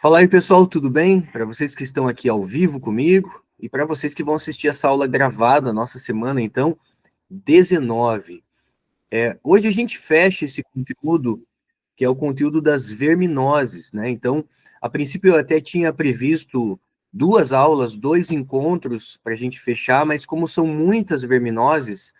Fala aí, pessoal, tudo bem? Para vocês que estão aqui ao vivo comigo e para vocês que vão assistir essa aula gravada, nossa semana, então, 19. Hoje a gente fecha esse conteúdo, que é o conteúdo das verminoses, né? Então, a princípio eu até tinha previsto duas aulas, dois encontros para a gente fechar, mas como são muitas verminoses,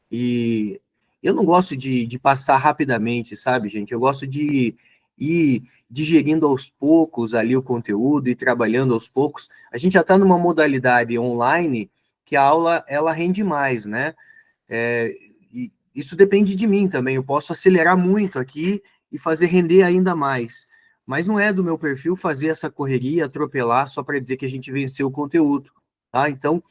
e eu não gosto de passar rapidamente, sabe, gente? Eu gosto de ir digerindo aos poucos ali o conteúdo e trabalhando aos poucos. A gente já está numa modalidade online que a aula ela rende mais, né? E isso depende de mim também. Eu posso acelerar muito aqui e fazer render ainda mais. Mas não é do meu perfil fazer essa correria, atropelar só para dizer que a gente venceu o conteúdo, tá? Então,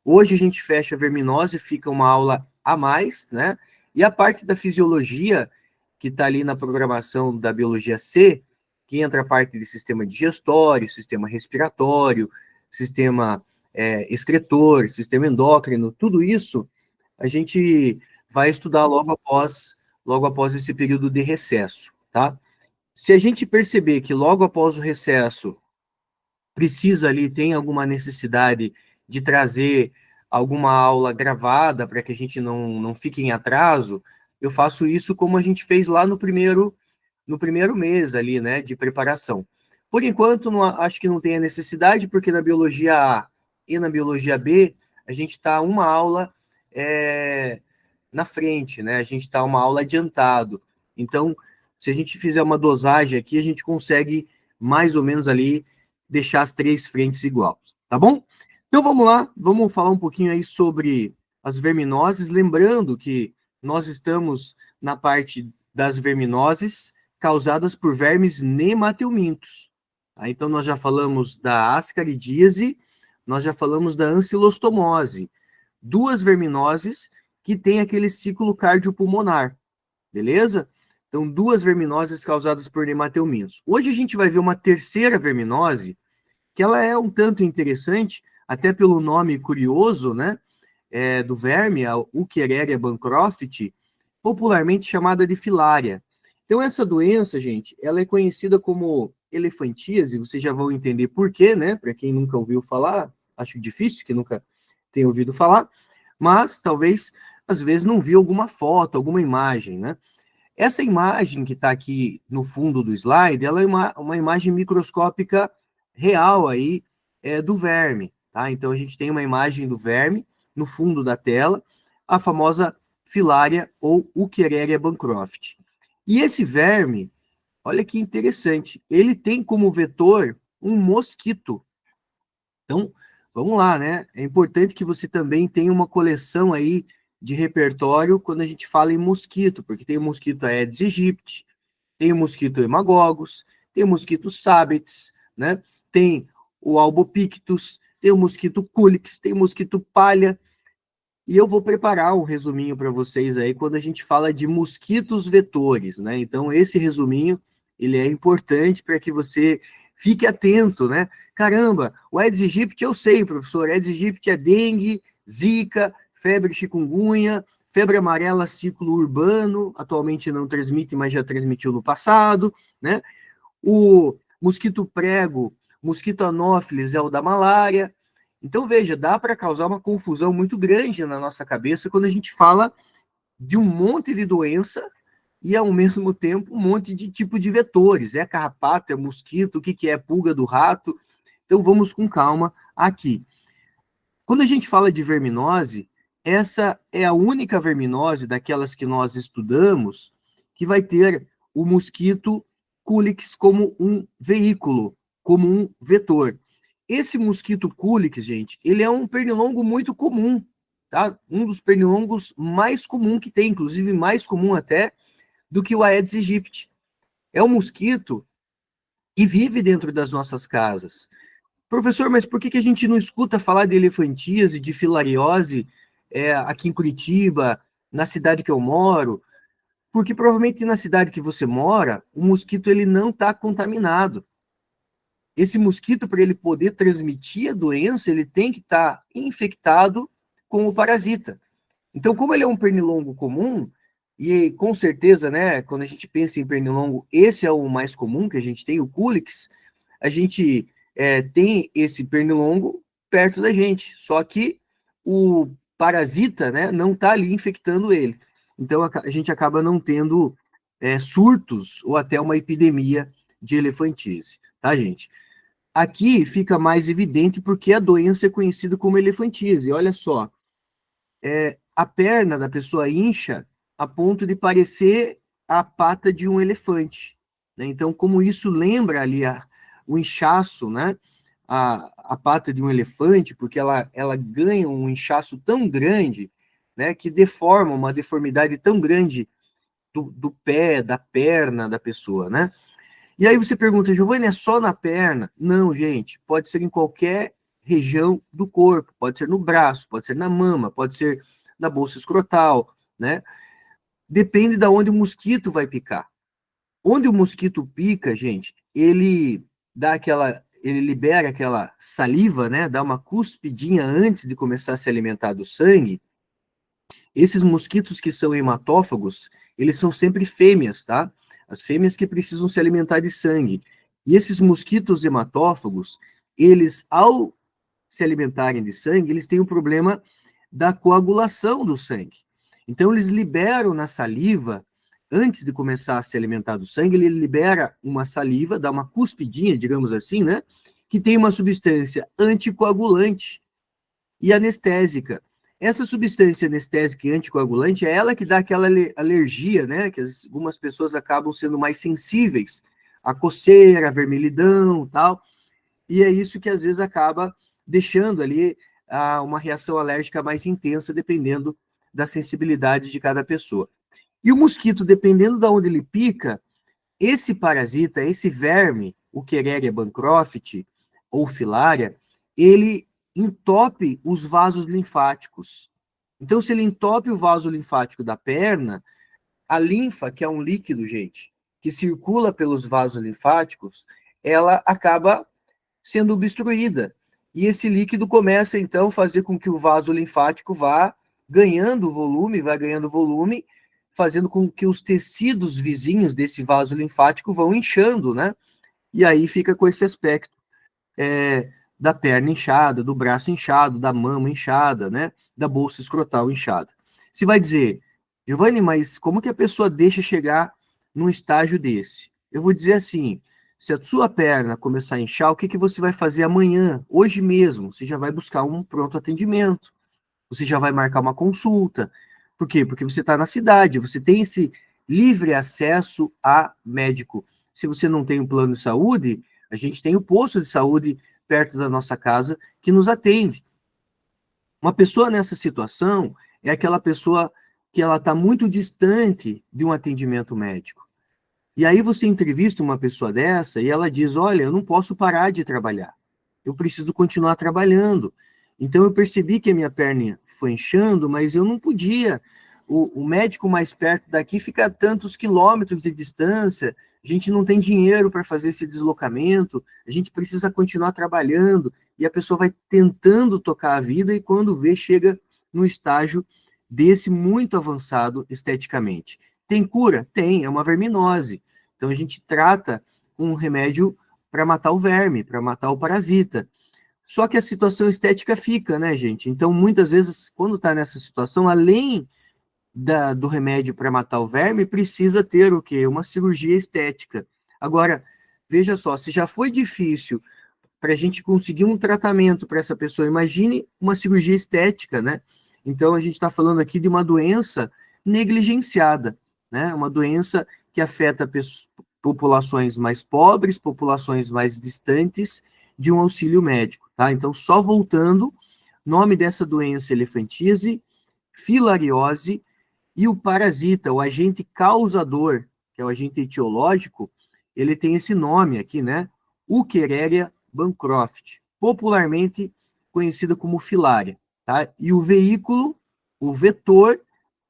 hoje a gente fecha a verminose, fica uma aula a mais, né? E a parte da fisiologia, que está ali na programação da biologia C, que entra a parte de sistema digestório, sistema respiratório, sistema excretor, sistema endócrino, tudo isso a gente vai estudar logo após esse período de recesso, tá? Se a gente perceber que logo após o recesso precisa ali, tem alguma necessidade de trazer alguma aula gravada para que a gente não fique em atraso, eu faço isso como a gente fez lá no primeiro mês ali, né, de preparação. Por enquanto, não, acho que não tem a necessidade, porque na biologia A e na biologia B, a gente está uma aula na frente, né? A gente está uma aula adiantado. Então, se a gente fizer uma dosagem aqui, a gente consegue mais ou menos ali deixar as três frentes iguais, tá bom? Então vamos lá, vamos falar um pouquinho aí sobre as verminoses, lembrando que nós estamos na parte das verminoses causadas por vermes nemateumintos. Tá? Então nós já falamos da ascaridíase, nós já falamos da ancilostomose, duas verminoses que têm aquele ciclo cardiopulmonar, beleza? Então, duas verminoses causadas por nemateumintos. Hoje a gente vai ver uma terceira verminose, que ela é um tanto interessante, até pelo nome curioso, né? Do verme, a Wuchereria bancroft, popularmente chamada de filária. Então, essa doença, gente, ela é conhecida como elefantíase, vocês já vão entender por quê, né? Para quem nunca ouviu falar, acho difícil que nunca tenha ouvido falar, mas talvez, às vezes, não viu alguma foto, alguma imagem, né? Essa imagem que está aqui no fundo do slide, ela é uma imagem microscópica real aí do verme, tá? Então a gente tem uma imagem do verme no fundo da tela, a famosa filária ou Wuchereria bancroft. E esse verme, olha que interessante, ele tem como vetor um mosquito. Então, vamos lá, né? É importante que você também tenha uma coleção aí de repertório quando a gente fala em mosquito, porque tem o mosquito Aedes aegypti, tem o mosquito Hemagogos, tem o mosquito Sabets, né? Tem o Albopictus, tem o mosquito Culex, tem o mosquito Palha, e eu vou preparar um resuminho para vocês aí quando a gente fala de mosquitos vetores, né? Então, esse resuminho, ele é importante para que você fique atento, né? Caramba, o Aedes aegypti eu sei, professor, Aedes aegypti é dengue, zika, febre chikungunya, febre amarela ciclo urbano, atualmente não transmite, mas já transmitiu no passado, né? O mosquito prego, mosquito anófilis é o da malária. Então, veja, dá para causar uma confusão muito grande na nossa cabeça quando a gente fala de um monte de doença e, ao mesmo tempo, um monte de tipo de vetores. É carrapato, é mosquito, o que é pulga do rato? Então, vamos com calma aqui. Quando a gente fala de verminose, essa é a única verminose daquelas que nós estudamos que vai ter o mosquito Culex como um veículo, como um vetor. Esse mosquito Culex, gente, ele é um pernilongo muito comum, tá? Um dos pernilongos mais comum que tem, inclusive mais comum até do que o Aedes aegypti. É um mosquito que vive dentro das nossas casas. Professor, mas por que a gente não escuta falar de elefantíase, de filariose aqui em Curitiba, na cidade que eu moro? Porque provavelmente na cidade que você mora, o mosquito ele não está contaminado. Esse mosquito, para ele poder transmitir a doença, ele tem que estar infectado com o parasita. Então, como ele é um pernilongo comum, e com certeza, né, quando a gente pensa em pernilongo, esse é o mais comum que a gente tem, o Culex, a gente tem esse pernilongo perto da gente, só que o parasita, né, não está ali infectando ele. Então a gente acaba não tendo surtos ou até uma epidemia de elefantise, tá, gente? Aqui fica mais evidente porque a doença é conhecida como elefantise. Olha só, a perna da pessoa incha a ponto de parecer a pata de um elefante, né? Então, como isso lembra ali o inchaço, né? A pata de um elefante, porque ela ganha um inchaço tão grande, né? Que deforma uma deformidade tão grande do pé, da perna da pessoa, né? E aí você pergunta, Giovanni, é só na perna? Não, gente, pode ser em qualquer região do corpo, pode ser no braço, pode ser na mama, pode ser na bolsa escrotal, né? Depende de onde o mosquito vai picar. Onde o mosquito pica, gente, ele libera aquela saliva, né? Dá uma cuspidinha antes de começar a se alimentar do sangue. Esses mosquitos que são hematófagos, eles são sempre fêmeas, tá? As fêmeas que precisam se alimentar de sangue. E esses mosquitos hematófagos, eles, ao se alimentarem de sangue, eles têm um problema da coagulação do sangue. Então, eles liberam na saliva, antes de começar a se alimentar do sangue, ele libera uma saliva, dá uma cuspidinha, digamos assim, né? Que tem uma substância anticoagulante e anestésica. Essa substância anestésica e anticoagulante é ela que dá aquela alergia, né? Que algumas pessoas acabam sendo mais sensíveis à coceira, à vermelhidão, tal. E é isso que às vezes acaba deixando ali uma reação alérgica mais intensa, dependendo da sensibilidade de cada pessoa. E o mosquito, dependendo de onde ele pica, esse parasita, esse verme, o Quereria bancroft ou filária, ele entope os vasos linfáticos. Então, se ele entope o vaso linfático da perna, a linfa, que é um líquido, gente, que circula pelos vasos linfáticos, ela acaba sendo obstruída. E esse líquido começa, então, a fazer com que o vaso linfático vá ganhando volume, fazendo com que os tecidos vizinhos desse vaso linfático vão inchando, né? E aí fica com esse aspecto da perna inchada, do braço inchado, da mama inchada, né? Da bolsa escrotal inchada. Você vai dizer, Giovanni, mas como que a pessoa deixa chegar num estágio desse? Eu vou dizer assim, se a sua perna começar a inchar, o que você vai fazer amanhã, hoje mesmo? Você já vai buscar um pronto atendimento, você já vai marcar uma consulta. Por quê? Porque você está na cidade, você tem esse livre acesso a médico. Se você não tem um plano de saúde, a gente tem o posto de saúde perto da nossa casa que nos atende. Uma pessoa nessa situação é aquela pessoa que ela está muito distante de um atendimento médico. E aí você entrevista uma pessoa dessa e ela diz, olha, eu não posso parar de trabalhar, eu preciso continuar trabalhando. Então eu percebi que a minha perna foi inchando, mas eu não podia. O médico mais perto daqui fica a tantos quilômetros de distância, a gente não tem dinheiro para fazer esse deslocamento, a gente precisa continuar trabalhando, e a pessoa vai tentando tocar a vida e quando vê, chega num estágio desse muito avançado esteticamente. Tem cura? Tem, é uma verminose. Então a gente trata um remédio para matar o verme, para matar o parasita. Só que a situação estética fica, né, gente? Então, muitas vezes, quando está nessa situação, além do remédio para matar o verme, precisa ter o quê? Uma cirurgia estética. Agora, veja só, se já foi difícil para a gente conseguir um tratamento para essa pessoa, imagine uma cirurgia estética, né? Então, a gente está falando aqui de uma doença negligenciada, né? Uma doença que afeta populações mais pobres, populações mais distantes de um auxílio médico, tá? Então, só voltando, nome dessa doença elefantise, filariose, e o parasita, o agente causador, que é o agente etiológico, ele tem esse nome aqui, né? Quereria bancroft, popularmente conhecida como filária, tá? E o veículo, o vetor,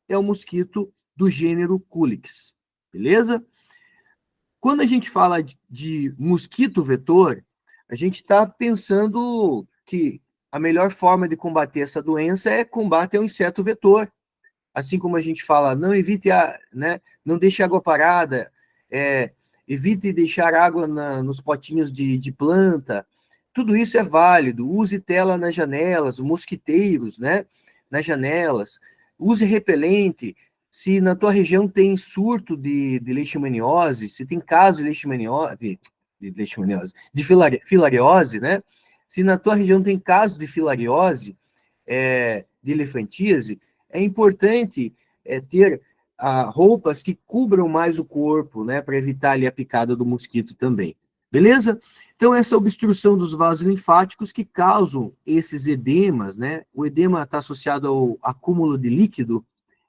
é o mosquito do gênero Culex, beleza? Quando a gente fala de mosquito vetor, a gente está pensando que a melhor forma de combater essa doença é combater o inseto vetor. Assim como a gente fala, não evite não deixe água parada, evite deixar água nos potinhos de planta. Tudo isso é válido. Use tela nas janelas, mosquiteiros, né? Nas janelas. Use repelente. Se na tua região tem surto de leishmaniose, se tem caso de leishmaniose, de filariose, né? Se na tua região tem caso de filariose, de elefantíase, é importante ter roupas que cubram mais o corpo, né? Para evitar ali a picada do mosquito também. Beleza? Então, essa obstrução dos vasos linfáticos que causam esses edemas, né? O edema está associado ao acúmulo de líquido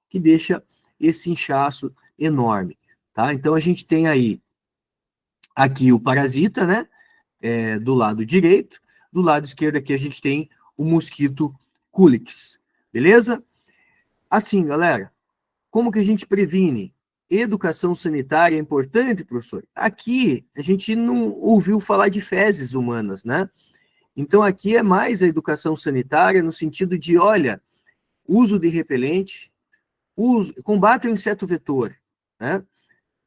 que deixa esse inchaço enorme, tá? Então, a gente tem aí aqui o parasita, né? Do lado direito. Do lado esquerdo aqui a gente tem o mosquito Culex, beleza? Assim, galera, como que a gente previne? Educação sanitária é importante, professor? Aqui, a gente não ouviu falar de fezes humanas, né? Então, aqui é mais a educação sanitária no sentido de, olha, uso de repelente, combate o inseto vetor, né?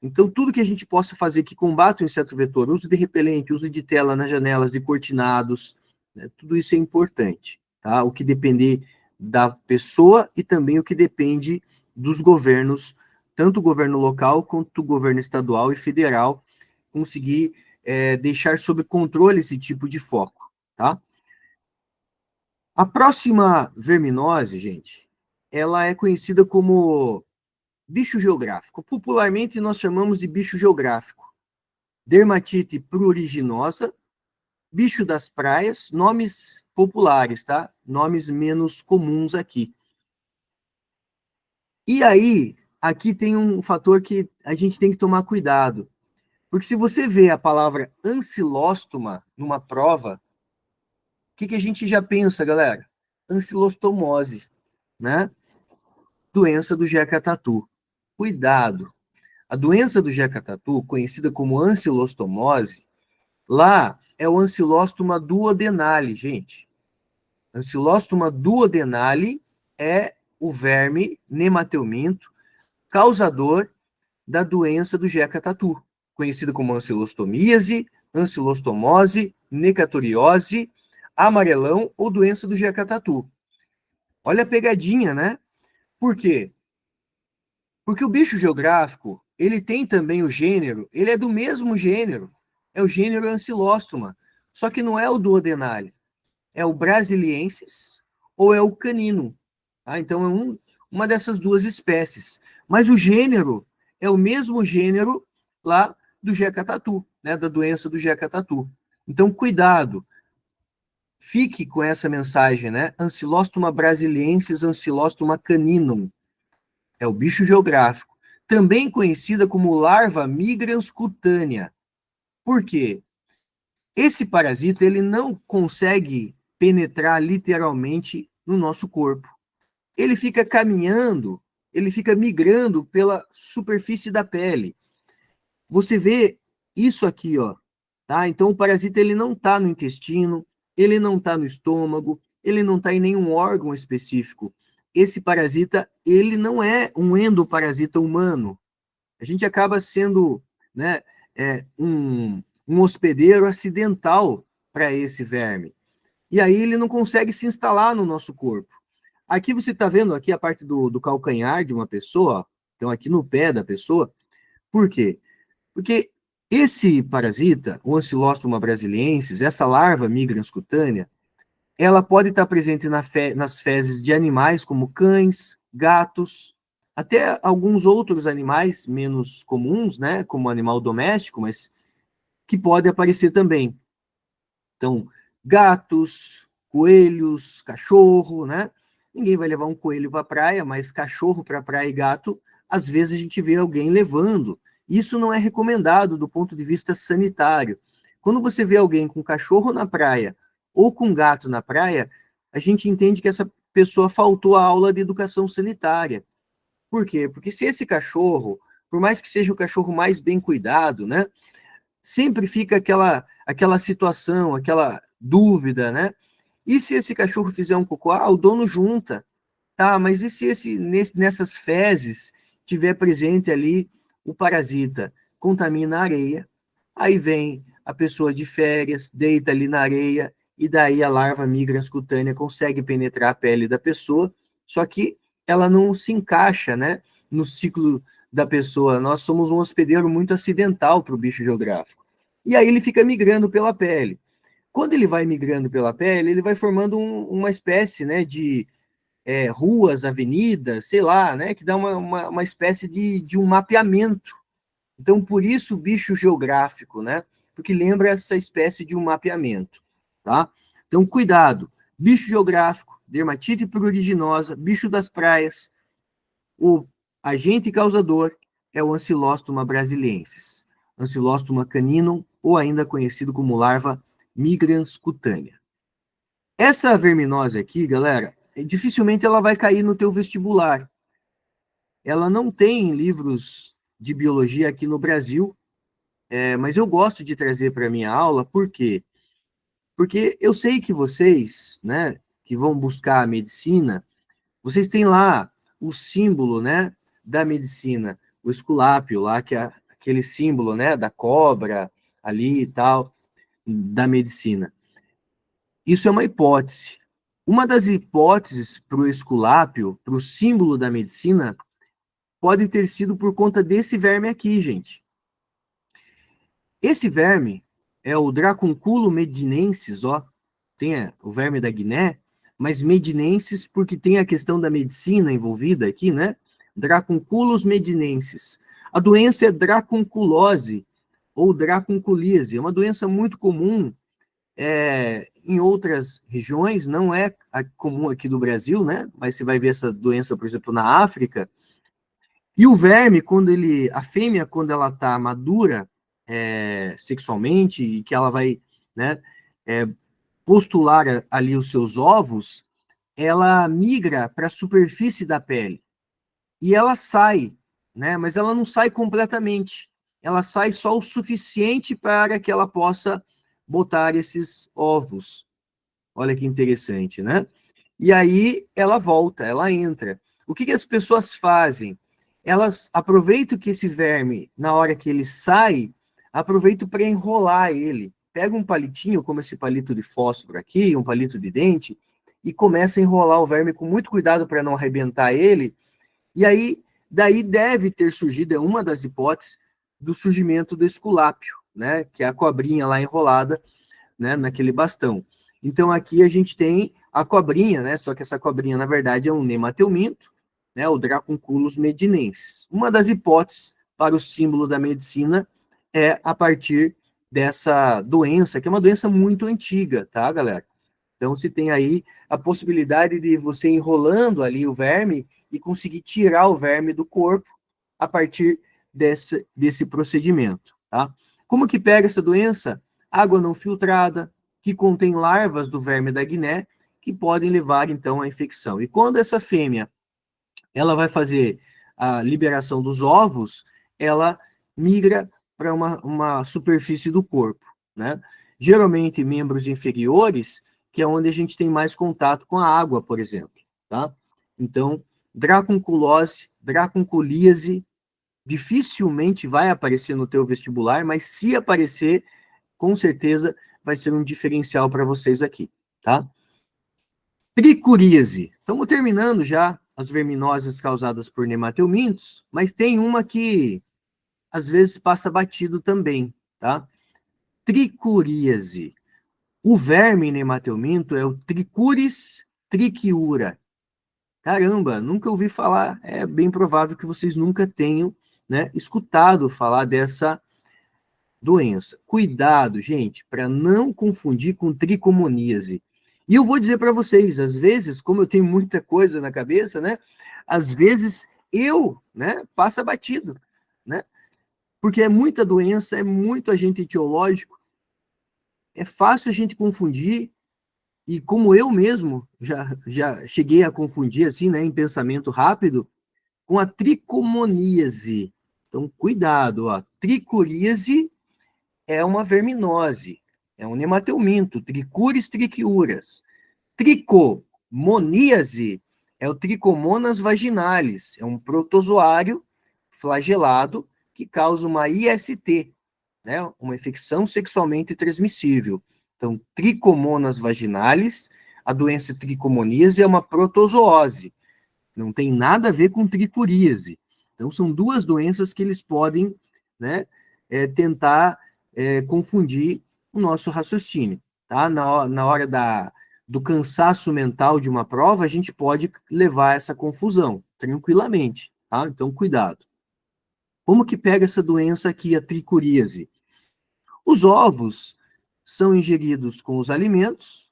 Então, tudo que a gente possa fazer que combate o inseto vetor, uso de repelente, uso de tela nas janelas, de cortinados, né? Tudo isso é importante, tá? O que depender da pessoa e também o que depende dos governos, tanto o governo local quanto o governo estadual e federal, conseguir deixar sob controle esse tipo de foco, tá? A próxima verminose, gente, ela é conhecida como bicho geográfico. Popularmente nós chamamos de bicho geográfico. Dermatite pruriginosa, bicho das praias, nomes populares, tá? Nomes menos comuns aqui. E aí, aqui tem um fator que a gente tem que tomar cuidado. Porque se você vê a palavra ancilóstoma numa prova, o que a gente já pensa, galera? Ancilostomose, né? Doença do Jeca Tatu. Cuidado. A doença do Jeca Tatu, conhecida como ancilostomose, lá é o Ancilostoma duodenale, gente. Ancilostoma duodenale é o verme nemateuminto causador da doença do Jeca Tatu, conhecida como ancilostomíase, ancilostomose, necatoriose, amarelão ou doença do Jeca Tatu. Olha a pegadinha, né? Por quê? Porque o bicho geográfico, ele tem também o gênero, ele é do mesmo gênero, é o gênero Ancilostoma, só que não é o duodenale, é o brasiliensis ou é o canino. Tá? Então é uma dessas duas espécies. Mas o gênero é o mesmo gênero lá do Jeca Tatu, né? Da doença do Jeca Tatu. Então, cuidado. Fique com essa mensagem, né? Ancilostoma brasiliensis, Ancilostoma caninum. É o bicho geográfico. Também conhecida como larva migrans cutânea. Por quê? Esse parasita, ele não consegue penetrar literalmente no nosso corpo. Ele fica caminhando, ele fica migrando pela superfície da pele. Você vê isso aqui, ó, tá? Então o parasita ele não está no intestino, ele não está no estômago, ele não está em nenhum órgão específico. Esse parasita, ele não é um endoparasita humano. A gente acaba sendo, né, um hospedeiro acidental para esse verme. E aí ele não consegue se instalar no nosso corpo. Aqui você está vendo aqui a parte do calcanhar de uma pessoa, então aqui no pé da pessoa. Por quê? Porque esse parasita, o Ancilostoma brasiliensis, essa larva migrans cutânea, ela pode estar presente nas fezes de animais como cães, gatos, até alguns outros animais menos comuns, né, como animal doméstico, mas que pode aparecer também. Então, gatos, coelhos, cachorro, né? Ninguém vai levar um coelho para a praia, mas cachorro para a praia e gato, às vezes a gente vê alguém levando. Isso não é recomendado do ponto de vista sanitário. Quando você vê alguém com cachorro na praia ou com gato na praia, a gente entende que essa pessoa faltou a aula de educação sanitária. Por quê? Porque se esse cachorro, por mais que seja o cachorro mais bem cuidado, né? Sempre fica aquela situação, aquela dúvida, né? E se esse cachorro fizer um cocô? Ah, o dono junta. Tá, mas e se nessas fezes tiver presente ali o parasita? contamina a areia, aí vem a pessoa de férias, deita ali na areia, e daí a larva migrans cutânea consegue penetrar a pele da pessoa, só que ela não se encaixa, né, no ciclo da pessoa. Nós somos um hospedeiro muito acidental para o bicho geográfico. E aí ele fica migrando pela pele. Quando ele vai migrando pela pele, ele vai formando uma espécie, né, de ruas, avenidas, sei lá, né, que dá uma espécie de um mapeamento. Então, por isso o bicho geográfico, né, porque lembra essa espécie de um mapeamento, tá? Então, cuidado. Bicho geográfico, dermatite pruriginosa, bicho das praias, o agente causador é o Ancylostoma brasiliensis, Ancylostoma caninum, ou ainda conhecido como larva migrans cutânea. Essa verminose aqui, galera, dificilmente ela vai cair no teu vestibular. Ela não tem livros de biologia aqui no Brasil, mas eu gosto de trazer para minha aula, por quê? Porque eu sei que vocês, né, que vão buscar a medicina, vocês têm lá o símbolo, né, da medicina, o esculápio lá, que é aquele símbolo, né, da cobra ali e tal, da medicina. Isso é uma hipótese. Uma das hipóteses para o esculápio, para o símbolo da medicina, pode ter sido por conta desse verme aqui, gente. Esse verme é o Dracunculo medinensis, ó. Tem o verme da Guiné, mas medinensis porque tem a questão da medicina envolvida aqui, né? Dracunculus medinensis. A doença é dracunculose ou dracunculise. É uma doença muito comum em outras regiões, não é comum aqui do Brasil, né? Mas você vai ver essa doença, por exemplo, na África. E o verme, a fêmea, quando ela está madura sexualmente, e que ela vai, né, postular ali os seus ovos, ela migra para a superfície da pele. E ela sai, né? Mas ela não sai completamente. Ela sai só o suficiente para que ela possa botar esses ovos. Olha que interessante, né? E aí ela volta, ela entra. O que as pessoas fazem? Elas aproveitam que esse verme, na hora que ele sai, aproveitam para enrolar ele. Pega um palitinho, como esse palito de fósforo aqui, um palito de dente, e começa a enrolar o verme com muito cuidado para não arrebentar ele. E aí, daí deve ter surgido, é uma das hipóteses, do surgimento do esculápio, né? Que é a cobrinha lá enrolada, né, naquele bastão. Então, aqui a gente tem a cobrinha, né? Só que essa cobrinha, na verdade, é um nemateuminto, né? O Dracunculus medinensis. Uma das hipóteses para o símbolo da medicina é a partir dessa doença, que é uma doença muito antiga, tá, galera? Então, se tem aí a possibilidade de você enrolando ali o verme e conseguir tirar o verme do corpo a partir desse procedimento, tá? Como que pega essa doença? Água não filtrada, que contém larvas do verme da Guiné, que podem levar, então, à infecção. E quando essa fêmea ela vai fazer a liberação dos ovos, ela migra para uma superfície do corpo, né? Geralmente, membros inferiores, que é onde a gente tem mais contato com a água, por exemplo, tá? Então, dracunculose, dracunculíase, dificilmente vai aparecer no teu vestibular, mas se aparecer, com certeza vai ser um diferencial para vocês aqui, tá? Tricuríase. Estamos terminando já as verminoses causadas por nemateumintos, mas tem uma que às vezes passa batido também, tá? Tricuríase. O verme nemateuminto é o Trichuris trichiura. Caramba, nunca ouvi falar, é bem provável que vocês nunca tenham, né, escutado falar dessa doença. Cuidado, gente, para não confundir com tricomoníase. E eu vou dizer para vocês, às vezes, como eu tenho muita coisa na cabeça, né, às vezes né, passa batido, né? Porque é muita doença, é muito agente etiológico, é fácil a gente confundir, e como eu mesmo já cheguei a confundir, assim, né, em pensamento rápido, com a tricomoníase. Então, cuidado, ó. Tricuríase é uma verminose, é um nemateuminto, Trichuris trichiuras. Tricomoníase é o Trichomonas vaginalis, é um protozoário flagelado que causa uma IST, né? Uma infecção sexualmente transmissível. Então, tricomonas vaginalis, a doença tricomoníase é uma protozoose. Não tem nada a ver com tricuríase. Então, são duas doenças que eles podem, né, tentar confundir o nosso raciocínio. Tá? Na hora do cansaço mental de uma prova, a gente pode levar essa confusão tranquilamente. Tá? Então, cuidado. Como que pega essa doença aqui, a tricuríase? Os ovos são ingeridos com os alimentos.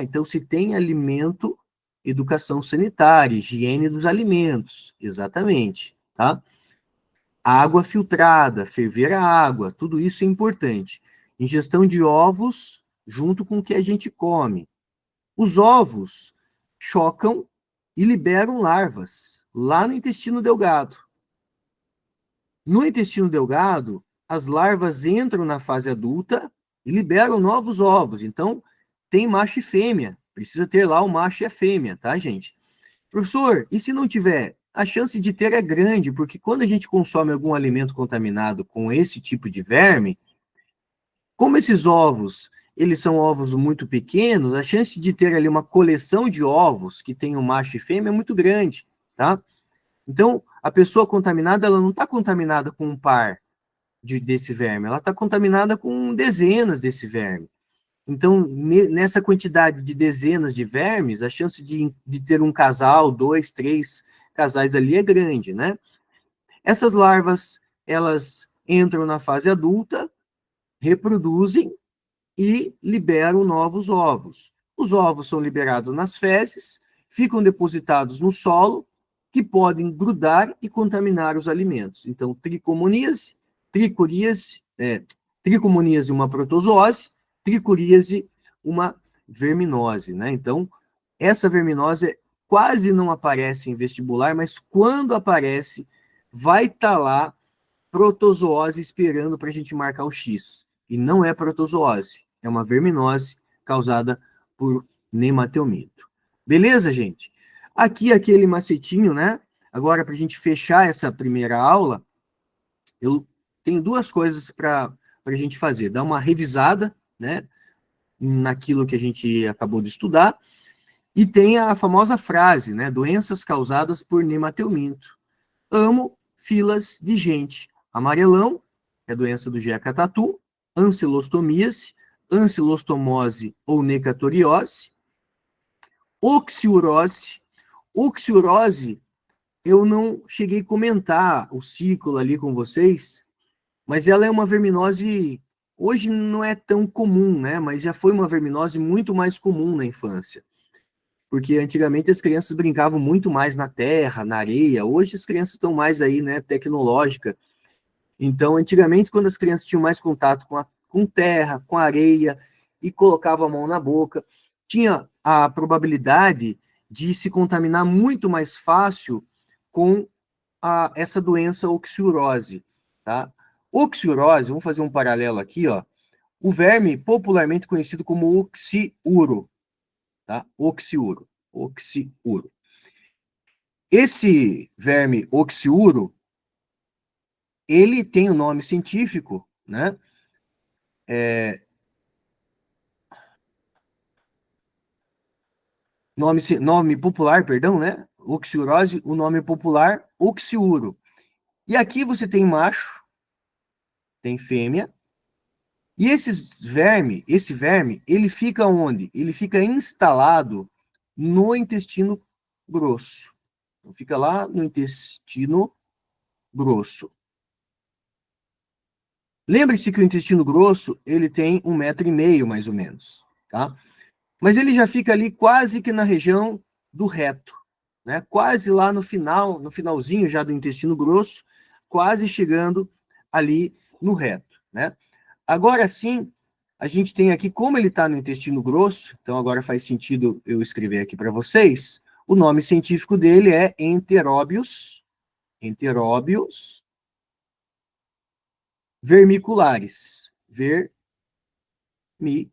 Então se tem alimento, educação sanitária, higiene dos alimentos, exatamente, tá? Água filtrada, ferver a água, tudo isso é importante. Ingestão de ovos junto com o que a gente come. Os ovos chocam e liberam larvas lá no intestino delgado. No intestino delgado, as larvas entram na fase adulta e liberam novos ovos. Então, tem macho e fêmea. Precisa ter lá o macho e a fêmea, tá, gente? Professor, e se não tiver? A chance de ter é grande, porque quando a gente consome algum alimento contaminado com esse tipo de verme, como esses ovos, eles são ovos muito pequenos, a chance de ter ali uma coleção de ovos que tem um macho e fêmea é muito grande, tá? Então, a pessoa contaminada, ela não está contaminada com um par desse verme, ela está contaminada com dezenas desse verme. Então, nessa quantidade de dezenas de vermes, a chance de ter um casal, 2, 3 casais ali é grande, né? Essas larvas, elas entram na fase adulta, reproduzem e liberam novos ovos. Os ovos são liberados nas fezes, ficam depositados no solo, que podem grudar e contaminar os alimentos. Então, tricomoníase, tricomoníase uma protozoose, tricuríase uma verminose, né? Então, essa verminose quase não aparece em vestibular, mas quando aparece, vai estar lá protozoose esperando para a gente marcar o X. E não é protozoose, é uma verminose causada por nematelmito. Beleza, gente? Aqui, aquele macetinho, né? Agora, para a gente fechar essa primeira aula, eu tenho duas coisas para a gente fazer. Dar uma revisada, né? Naquilo que a gente acabou de estudar. E tem a famosa frase, né? Doenças causadas por nematelminto. Amo filas de gente. Amarelão, é a doença do Jeca Tatu. Ancilostomíase, ancilostomose ou necatoriose. Oxiurose. Oxiurose, eu não cheguei a comentar o ciclo ali com vocês, mas ela é uma verminose, hoje não é tão comum, né? Mas já foi uma verminose muito mais comum na infância. Porque antigamente as crianças brincavam muito mais na terra, na areia. Hoje as crianças estão mais aí, né, tecnológica. Então, antigamente, quando as crianças tinham mais contato com terra, com areia, e colocavam a mão na boca, tinha a probabilidade de se contaminar muito mais fácil com essa doença oxiurose, tá? Oxiurose, vamos fazer um paralelo aqui, ó. O verme popularmente conhecido como oxiuro, tá? Oxiuro. Esse verme oxiuro, ele tem o nome científico, né? Nome popular, perdão, né? Oxiurose, o nome popular, oxiuro. E aqui você tem macho, tem fêmea, e esse verme, ele fica onde? Ele fica instalado no intestino grosso. Então, fica lá no intestino grosso. Lembre-se que o intestino grosso, ele tem 1,5 m, mais ou menos, tá? Mas ele já fica ali quase que na região do reto, né? Quase lá no finalzinho já do intestino grosso, quase chegando ali no reto, né? Agora sim, a gente tem aqui, como ele está no intestino grosso, então agora faz sentido eu escrever aqui para vocês, o nome científico dele é Enteróbius vermiculares. Vermiculares.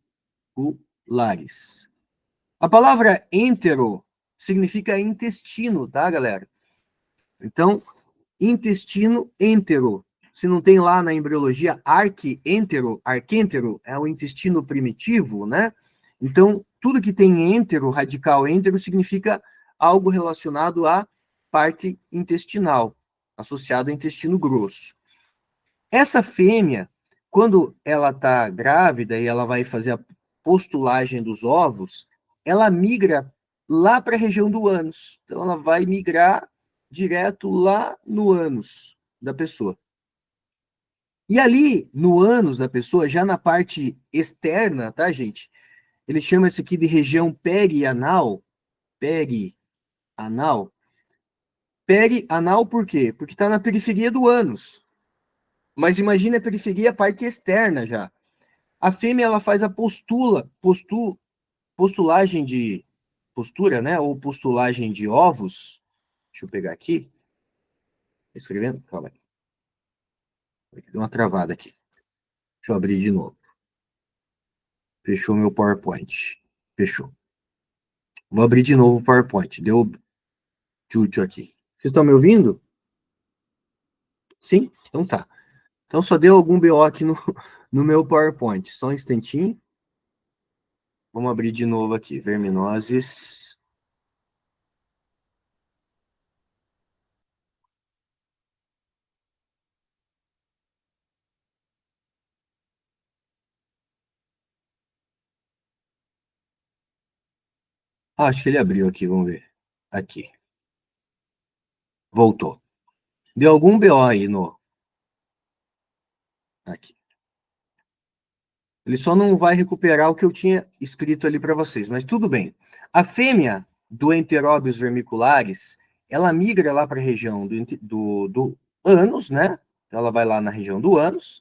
A palavra entero significa intestino, tá, galera? Então, intestino entero. Se não tem lá na embriologia arquêntero é o intestino primitivo, né? Então, tudo que tem entero, radical entero, significa algo relacionado à parte intestinal, associado ao intestino grosso. Essa fêmea, quando ela está grávida e ela vai fazer a postulagem dos ovos, ela migra lá para a região do ânus. Então, ela vai migrar direto lá no ânus da pessoa. E ali, no ânus da pessoa, já na parte externa, tá, gente? Ele chama isso aqui de região perianal. Perianal. Perianal por quê? Porque está na periferia do ânus. Mas imagina a periferia, a parte externa já. A fêmea, ela faz a postulagem de postura, né? Ou postulagem de ovos. Deixa eu pegar aqui. Escrevendo? Calma aí. Deu uma travada aqui. Deixa eu abrir de novo. Fechou meu PowerPoint. Fechou. Vou abrir de novo o PowerPoint. Deu tchutchu aqui. Vocês estão me ouvindo? Sim? Então tá. Então só deu algum BO aqui no meu PowerPoint. Só um instantinho. Vamos abrir de novo aqui. Verminoses. Acho que ele abriu aqui, vamos ver. Aqui. Voltou. Deu algum BO aí no... Aqui. Ele só não vai recuperar o que eu tinha escrito ali para vocês, mas tudo bem. A fêmea do Enteróbios vermiculares, ela migra lá para a região do ânus, né? Ela vai lá na região do ânus,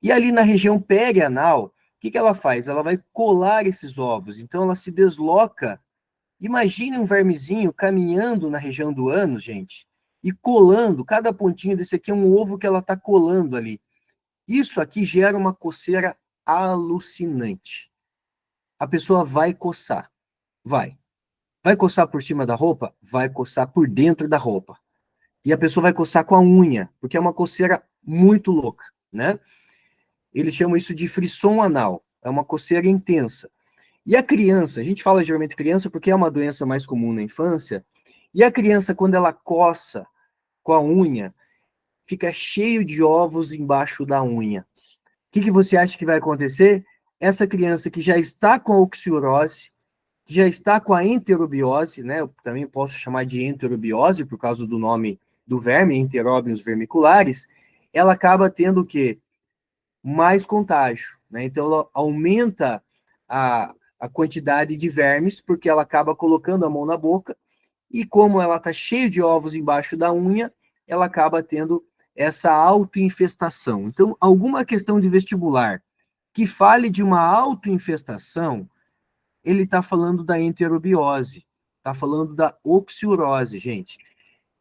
e ali na região perianal, o que ela faz? Ela vai colar esses ovos, então ela se desloca. Imagine um vermezinho caminhando na região do ânus, gente, e colando, cada pontinho desse aqui é um ovo que ela está colando ali. Isso aqui gera uma coceira alucinante. A pessoa vai coçar. Vai. Vai coçar por cima da roupa? Vai coçar por dentro da roupa. E a pessoa vai coçar com a unha, porque é uma coceira muito louca, né? Eles chamam isso de frisson anal. É uma coceira intensa. E a criança, a gente fala geralmente criança porque é uma doença mais comum na infância, e a criança, quando ela coça com a unha, fica cheio de ovos embaixo da unha. O que você acha que vai acontecer? Essa criança que já está com a oxiurose, que já está com a enterobiose, né? Eu também posso chamar de enterobiose por causa do nome do verme, Enteróbios vermiculares, ela acaba tendo o quê? Mais contágio, né? Então ela aumenta a quantidade de vermes, porque ela acaba colocando a mão na boca, e como ela está cheia de ovos embaixo da unha, ela acaba tendo essa autoinfestação. Então, alguma questão de vestibular que fale de uma autoinfestação, ele está falando da enterobiose, está falando da oxiurose, gente.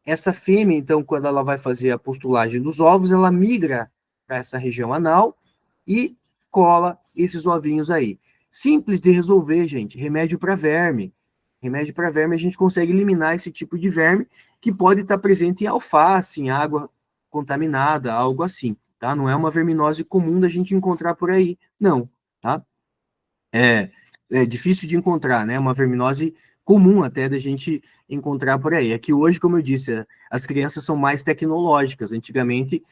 Essa fêmea, então, quando ela vai fazer a postulagem dos ovos, ela migra para essa região anal e cola esses ovinhos aí. Simples de resolver, gente. Remédio para verme. Remédio para verme, a gente consegue eliminar esse tipo de verme que pode estar presente em alface, em água contaminada, algo assim, tá? Não é uma verminose comum da gente encontrar por aí, não, tá? É difícil de encontrar, né? Uma verminose comum até da gente encontrar por aí. É que hoje, como eu disse, as crianças são mais tecnológicas. Antigamente,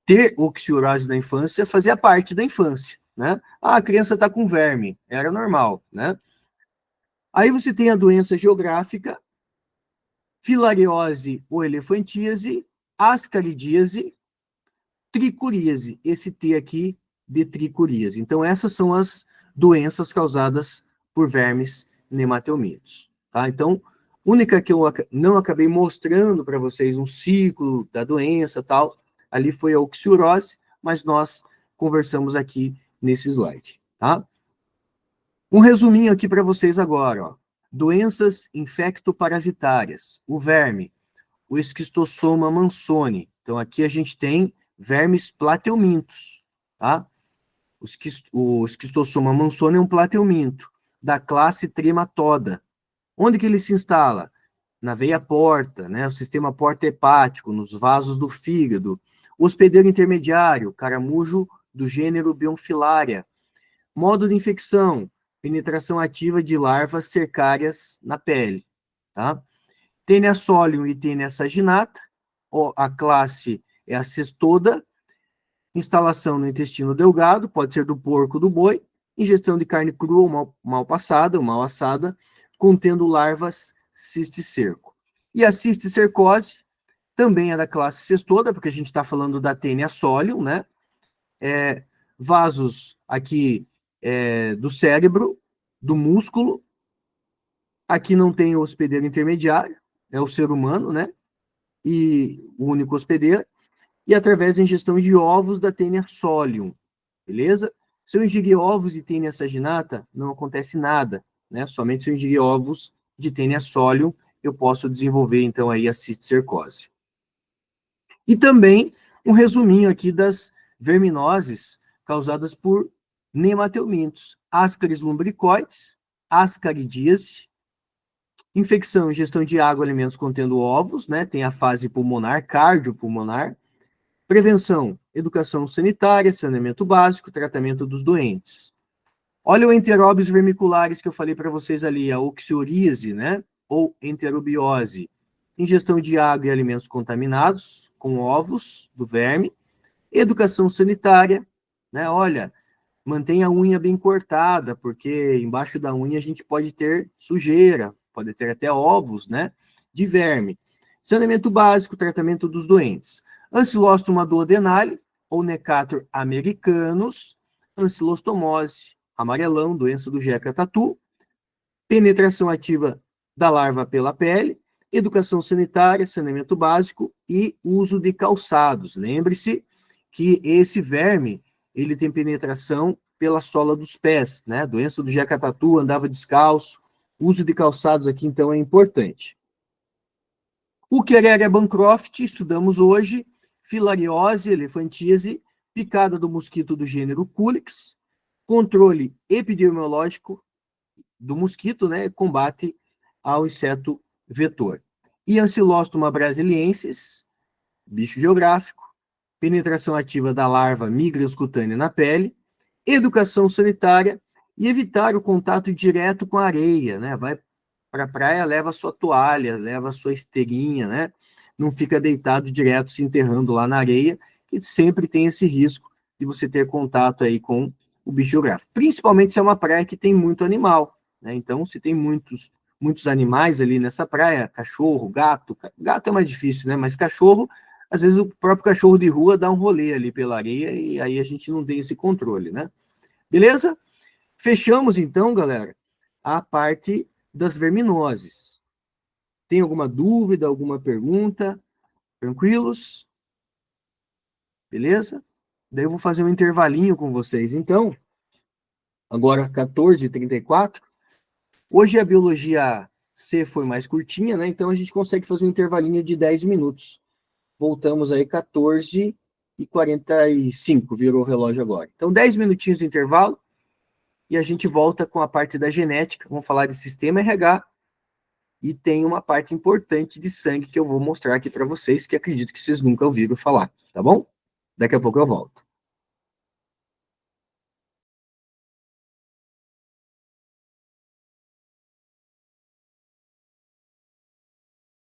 ter oxiurose na infância fazia parte da infância, né? Ah, a criança está com verme, era normal, né? Aí você tem a doença geográfica, filariose ou elefantíase, ascaridíase, tricuríase, esse T aqui de tricuríase. Então, essas são as doenças causadas por vermes nematelmintos, tá? Então, única que eu não acabei mostrando para vocês um ciclo da doença tal, ali foi a oxiurose, mas nós conversamos aqui nesse slide, tá? Um resuminho aqui para vocês agora, ó. Doenças infectoparasitárias, o verme, o esquistossoma mansoni. Então, aqui a gente tem vermes plateumintos, tá? O esquistossoma mansoni é um plateuminto, da classe Trematoda. Onde que ele se instala? na veia porta, né, o sistema porta-hepático, nos vasos do fígado, hospedeiro intermediário, caramujo do gênero Bionfilaria, modo de infecção, penetração ativa de larvas cercárias na pele, tá? Tênia solium e Tênia saginata, a classe é a cestoda, instalação no intestino delgado, pode ser do porco ou do boi, ingestão de carne crua ou mal passada, ou mal assada, contendo larvas cisticerco. E a cisticercose também é da classe cestoda, porque a gente está falando da Tênia solium, né? Vasos aqui do cérebro, do músculo. Aqui não tem o hospedeiro intermediário, é o ser humano, né? E o único hospedeiro. E através da ingestão de ovos da Tênia solium, beleza? Se eu ingerir ovos de Tênia saginata, não acontece nada, né? Somente se eu ingerir ovos de Tênia solium, eu posso desenvolver, então, aí a cisticercose. E também um resuminho aqui das verminoses causadas por nematelmintos, Ascaris lumbricoides, ascaridíase, infecção, ingestão de água, alimentos contendo ovos, né? Tem a fase pulmonar, cardiopulmonar, prevenção, educação sanitária, saneamento básico, tratamento dos doentes. Olha o enteróbios vermiculares que eu falei para vocês ali, a oxioríase, né? Ou enterobiose. Ingestão de água e alimentos contaminados, com ovos do verme. Educação sanitária, né? Olha, mantenha a unha bem cortada, porque embaixo da unha a gente pode ter sujeira, pode ter até ovos, né? De verme. Saneamento básico, tratamento dos doentes. Ancilostoma duodenale, ou Necator americanus, ancilostomose, amarelão, doença do Jeca tatu, penetração ativa da larva pela pele, educação sanitária, saneamento básico e uso de calçados. Lembre-se que esse verme, ele tem penetração pela sola dos pés, né? Doença do Jeca tatu, andava descalço, uso de calçados aqui, então, é importante. O Quereria bancroft, estudamos hoje, filariose, elefantíase, picada do mosquito do gênero Culex, controle epidemiológico do mosquito, né, combate ao inseto vetor. E Ancilostoma brasiliensis, bicho geográfico, penetração ativa da larva migroscutânea na pele, educação sanitária e evitar o contato direto com a areia, né? Vai para a praia, leva a sua toalha, leva a sua esteirinha, né? Não fica deitado direto se enterrando lá na areia, que sempre tem esse risco de você ter contato aí com o bicho geográfico. Principalmente se é uma praia que tem muito animal, né? Então, se tem muitos animais ali nessa praia, cachorro, gato é mais difícil, né? Mas cachorro, às vezes o próprio cachorro de rua dá um rolê ali pela areia e aí a gente não tem esse controle, né? Beleza? Fechamos então, galera, a parte das verminoses. Tem alguma dúvida, alguma pergunta? Tranquilos? Beleza? Daí eu vou fazer um intervalinho com vocês. Então, agora 14h34. Hoje a biologia C foi mais curtinha, né? Então a gente consegue fazer um intervalinho de 10 minutos. Voltamos aí 14h45, virou o relógio agora. Então 10 minutinhos de intervalo e a gente volta com a parte da genética. Vamos falar de sistema RH e tem uma parte importante de sangue que eu vou mostrar aqui para vocês, que acredito que vocês nunca ouviram falar, tá bom? Daqui a pouco eu volto.